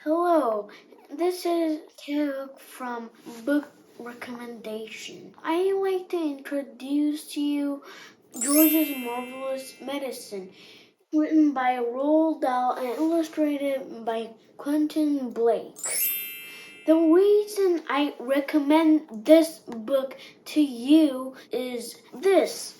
Hello, this is Taeuk from Book Recommendation. I'd like to introduce to you George's Marvellous Medicine, written by Roald, Dahl, and illustrated by Quentin Blake. The reason I recommend this book to you is this.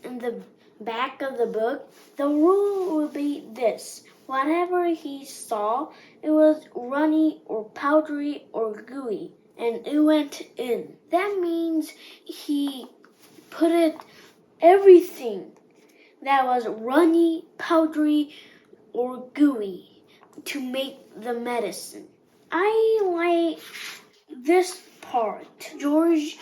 In the back of the book, the rule will be this. Whatever he saw, it was runny or powdery or gooey, and it went in. That means he put it everything that was runny, powdery, or gooey to make the medicine. I like this part. George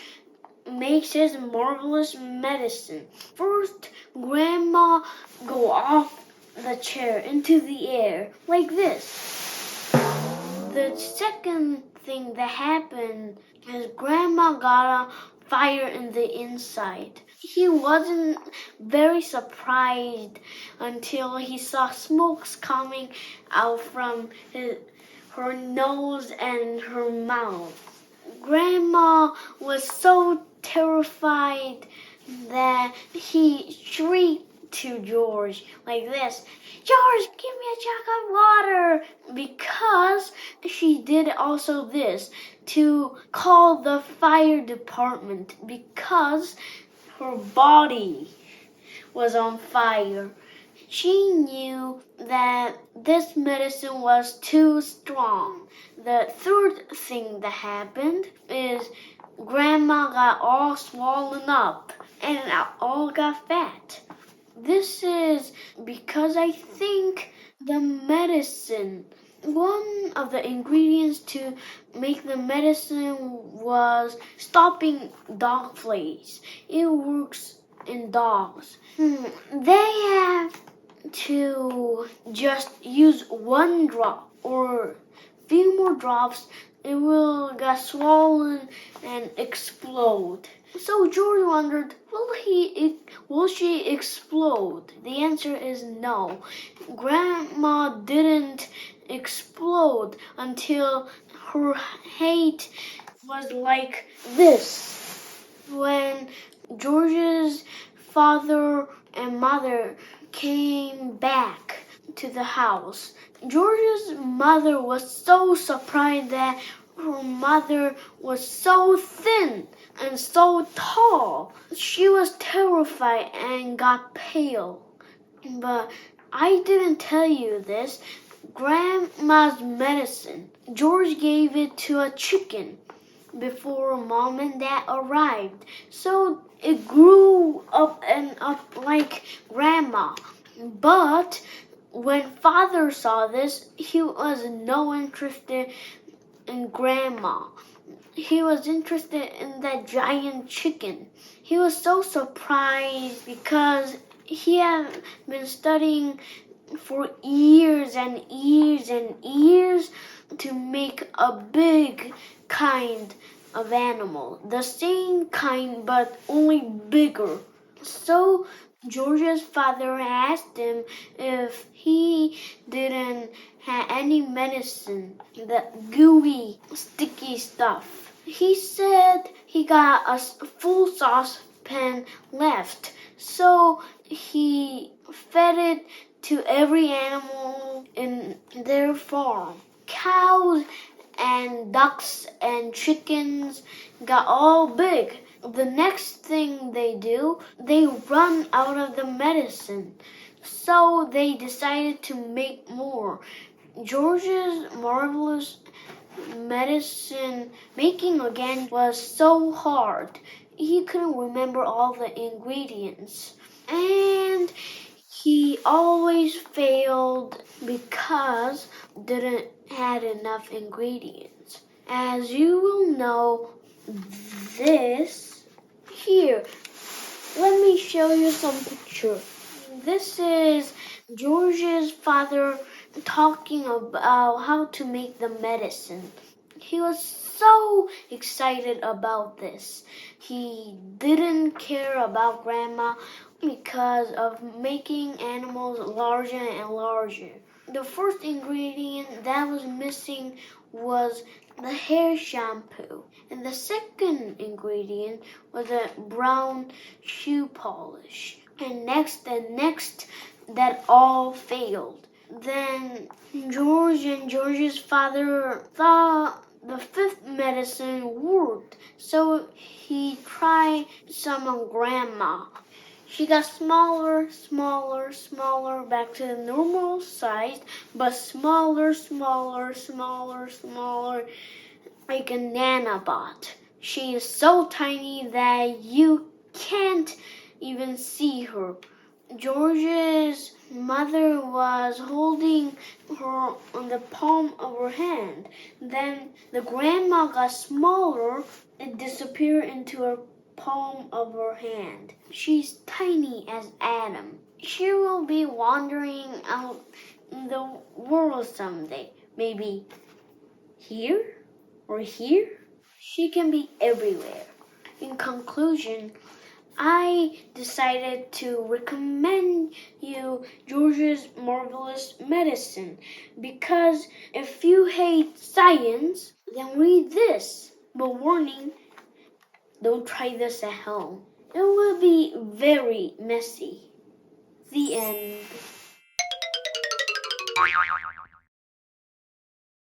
makes his marvelous medicine. First, Grandma go off the chair into the air like this. The second thing that happened is Grandma got a fire in the inside. He wasn't very surprised until he saw smokes coming out from her nose and her mouth. Grandma was so terrified that he shrieked to George like this, "George, give me a jug of water!" Because she did also this to call the fire department because her body was on fire. She knew that this medicine was too strong. The third thing that happened is Grandma got all swollen up and all got fat. This is because I think the medicine, one of the ingredients to make the medicine was stopping dog fleas. It works in dogs. They have to just use one drop or few more drops, it will get swollen and explode. So George wondered, will she explode? The answer is no. Grandma didn't explode until her height was like this. When George's father and mother came back to the house, George's mother was so surprised that her mother was so thin and so tall. She was terrified and got pale. But I didn't tell you this. Grandma's medicine, George gave it to a chicken before Mom and Dad arrived. So it grew up and up like Grandma. But when Father saw this, he was no interested in Grandma. He was interested in that giant chicken. He was so surprised because he had been studying for years and years and years to make a big kind of animal. The same kind but only bigger. So George's father asked him if he didn't have any medicine, that gooey, sticky stuff. He said he got a full saucepan left, so he fed it to every animal in their farm. Cows and ducks and chickens got all big. The next thing they do, they run out of the medicine. So they decided to make more. George's marvelous medicine making again was so hard. He couldn't remember all the ingredients. And he always failed because didn't had enough ingredients. As you will know, this here, let me show you some picture. This is George's father talking about how to make the medicine. He was so excited about this. He didn't care about Grandma because of making animals larger and larger. The first ingredient that was missing was the hair shampoo. And the second ingredient was a brown shoe polish. And next, that all failed. Then George and George's father thought the fifth medicine worked, so he tried some on Grandma. She got smaller, back to the normal size, but smaller, like a nanobot. She is so tiny that you can't even see her. George's mother was holding her on the palm of her hand. Then the grandma got smaller and disappeared into her palm of her hand. She's tiny as Adam. She will be wandering out in the world someday. Maybe here or here. She can be everywhere. In conclusion, I decided to recommend you George's Marvellous Medicine because if you hate science, then read this. But warning, don't try this at home. It will be very messy. The end.